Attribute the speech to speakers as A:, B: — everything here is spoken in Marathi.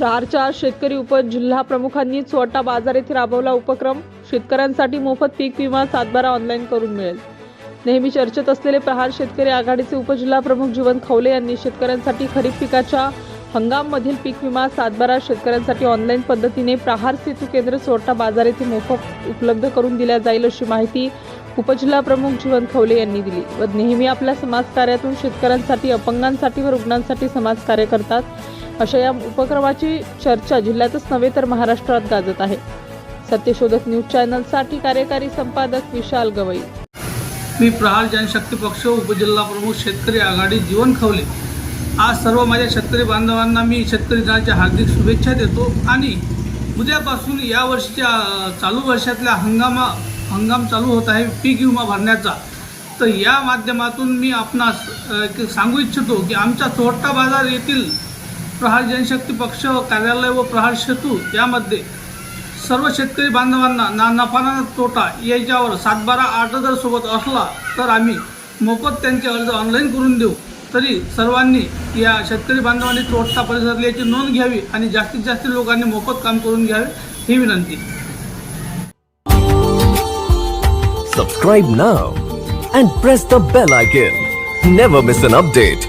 A: प्रहारच्या शेतकरी उपजिल्हा प्रमुखांनी चोरटा बाजार येथे राबवला उपक्रम. शेतकऱ्यांसाठी मोफत पीक विमा सातबारा ऑनलाईन करून मिळेल. नेहमी चर्चेत असलेले प्रहार शेतकरी आघाडीचे उपजिल्हा प्रमुख जीवन खवले यांनी शेतकऱ्यांसाठी खरीप पिकाच्या हंगाममधील पीक विमा सातबारा शेतकऱ्यांसाठी ऑनलाईन पद्धतीने प्रहार सेतू केंद्र चोरटा बाजार येथे मोफत उपलब्ध करून दिल्या जाईल अशी माहिती उपजिल्हा प्रमुख जीवन खवले यांनी दिली. व नेहमी आपल्या समाजकार्यातून शेतकऱ्यांसाठी, अपंगांसाठी व रुग्णांसाठी समाजकार्य करतात अशा या उपक्रमाची चर्चा जिल्ह्यातच नव्हे तर महाराष्ट्रात गाजत आहे. सत्यशोधक न्यूज चॅनलसाठी कार्यकारी संपादक विशाल गवई.
B: मी प्रहार जनशक्ती पक्ष उपजिल्हा प्रमुख शेतकरी आघाडी जीवन खवले. आज सर्व माझ्या शेतकरी बांधवांना मी शेतकरी दिनाच्या हार्दिक शुभेच्छा देतो. आणि उद्यापासून या वर्षीच्या चालू वर्षातल्या हंगाम चालू होत आहे पीक विमा भरण्याचा. तर या माध्यमातून मी आपणास सांगू इच्छितो की आमच्या चोरटा बाजार येथील प्रहार जनशक्ती पक्ष कार्यालय व प्रहार सेतू यामध्ये सर्व शेतकरी बांधवांना ना नफा ना तोटा याच्यावर सातबारा ऑर्डर जर सोबत असला तर आम्ही मोफत त्यांचे अर्ज ऑनलाईन करून देऊ. तरी सर्वांनी या शेतकरी बांधवांनी चोरटा परिसरातली याची नोंद घ्यावी आणि जास्तीत जास्त लोकांनी मोफत काम करून घ्यावे ही विनंती.
C: Subscribe now and press the bell icon. Never miss an update.